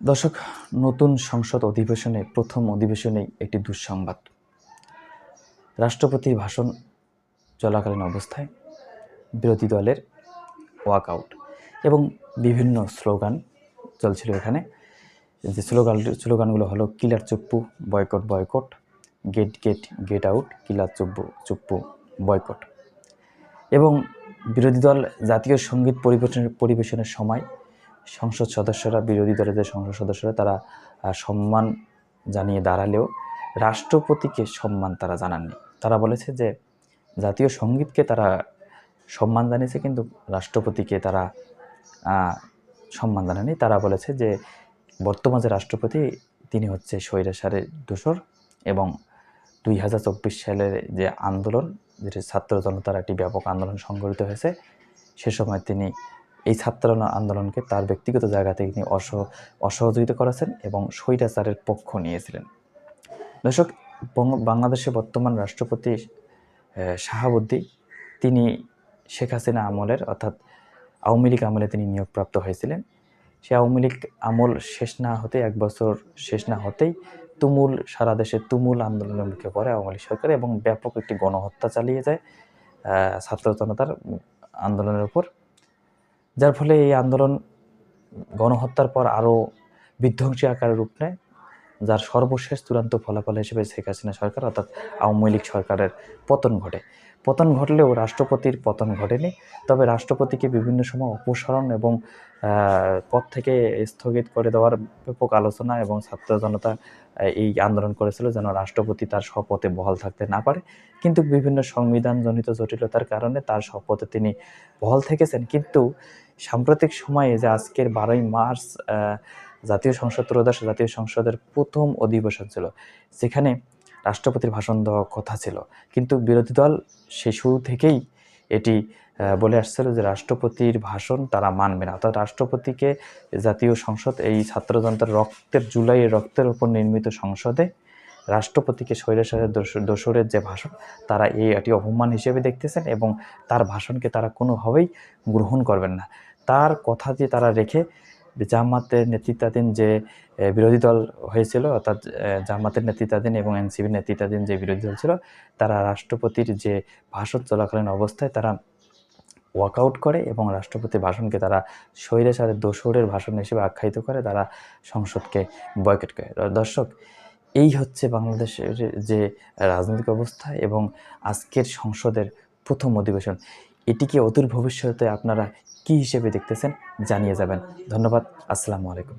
দর্শক, নতুন সংসদ অধিবেশনে প্রথম অধিবেশনেই একটি দুঃসংবাদ। রাষ্ট্রপতির ভাষণ চলাকালীন অবস্থায় বিরোধী দলের ওয়াকআউট এবং বিভিন্ন স্লোগান চলছিল। এখানে যে স্লোগানগুলো হলো killer Chuppu, boycott boycott, get get get out, killer Chuppu Chuppu boycott. এবং বিরোধী দল জাতীয় সঙ্গীত পরিবেশনের সময় সংসদ সদস্যরা, বিরোধী দলের যে সংসদ সদস্যরা, তারা সম্মান জানিয়ে দাঁড়ালেও রাষ্ট্রপতিকে সম্মান তারা জানাননি। তারা বলেছে যে জাতীয় সঙ্গীতকে তারা সম্মান জানিয়েছে, কিন্তু রাষ্ট্রপতিকে তারা সম্মান জানায়নি। তারা বলেছে যে বর্তমান যে রাষ্ট্রপতি, তিনি হচ্ছে স্বৈরাচারের দোসর এবং 2024 সালের যে আন্দোলন, যেটা ছাত্র জনতার একটি ব্যাপক আন্দোলন সংগঠিত হয়েছে, সে সময় তিনি এই ছাত্র আন্দোলনকে তার ব্যক্তিগত জায়গা থেকে তিনি অসহযোগিতা করেছেন এবং স্বৈরাচারের পক্ষ নিয়েছিলেন। দর্শক, বাংলাদেশে বর্তমান রাষ্ট্রপতি শাহাবুদ্দি, তিনি শেখ হাসিনা আমলের, অর্থাৎ আওয়ামী লীগ আমলে তিনি নিয়োগপ্রাপ্ত হয়েছিলেন। সে আওয়ামী লীগ আমল শেষ না হতে, 1 বছর শেষ না হতেই সারা দেশে তুমুল আন্দোলনের মুখে পড়ে আওয়ামী লীগ সরকার এবং ব্যাপক একটি গণহত্যা চালিয়ে যায় ছাত্র জনতার আন্দোলনের উপর। যার ফলে এই আন্দোলন গণহত্যার পর আরও বিধ্বংসী আকারে রূপ নেয়, যার সর্বশেষ চূড়ান্ত ফলাফল হিসেবে শেখ হাসিনা সরকার, অর্থাৎ আওয়ামী লীগ সরকারের পতন ঘটে। পতন ঘটলেও রাষ্ট্রপতির পতন ঘটেনি। তবে রাষ্ট্রপতিকে বিভিন্ন সময় অপসারণ এবং পদ থেকে স্থগিত করে দেওয়ার ব্যাপক আলোচনা এবং ছাত্র জনতা এই আন্দোলন করেছিল যেন রাষ্ট্রপতি তার শপথে বহাল থাকতে না পারে। কিন্তু বিভিন্ন সংবিধানজনিত জটিলতার কারণে তার শপথে তিনি বহাল থেকেছেন। কিন্তু সাম্প্রতিক সময়ে যে আজকের 12ই মার্চ জাতীয় সংসদ ত্রয়োদশ জাতীয় সংসদের প্রথম অধিবেশন ছিল, যেখানে রাষ্ট্রপতির ভাষণ দেওয়ার কথা ছিল, কিন্তু বিরোধী দল সে শুরু থেকেই এটি বলে আসছিল যে রাষ্ট্রপতির ভাষণ তারা মানবে না। অর্থাৎ রাষ্ট্রপতিকে জাতীয় সংসদ, এই ছাত্র জনতার জুলাইয়ের রক্তের উপর নির্মিত সংসদে রাষ্ট্রপতিকে স্বৈরাচারের দোসরের যে ভাষণ, তারা এটি অপমান হিসেবে দেখতেছেন এবং তার ভাষণকে তারা কোনোভাবেই গ্রহণ করবেন না। তার কথা দিয়ে তারা রেখে জামাতের নেতৃত্বাধীন যে বিরোধী দল হয়েছিল, অর্থাৎ জামাতের নেতৃত্বাধীন এবং এনসিপির নেতৃত্বাধীন যে বিরোধী দল ছিল, তারা রাষ্ট্রপতির যে ভাষণ চলাকালীন অবস্থায় তারা ওয়াকআউট করে এবং রাষ্ট্রপতির ভাষণকে তারা স্বৈরাচারের দোসরের ভাষণ হিসেবে আখ্যায়িত করে তারা সংসদকে বয়কট করে। দর্শক, এই হচ্ছে বাংলাদেশের যে রাজনৈতিক অবস্থা এবং আজকের সংসদের প্রথম অধিবেশন। এটিকে অদূর ভবিষ্যতে আপনারা কী হিসেবে দেখতেছেন জানিয়ে যাবেন। ধন্যবাদ। আসসালামু আলাইকুম।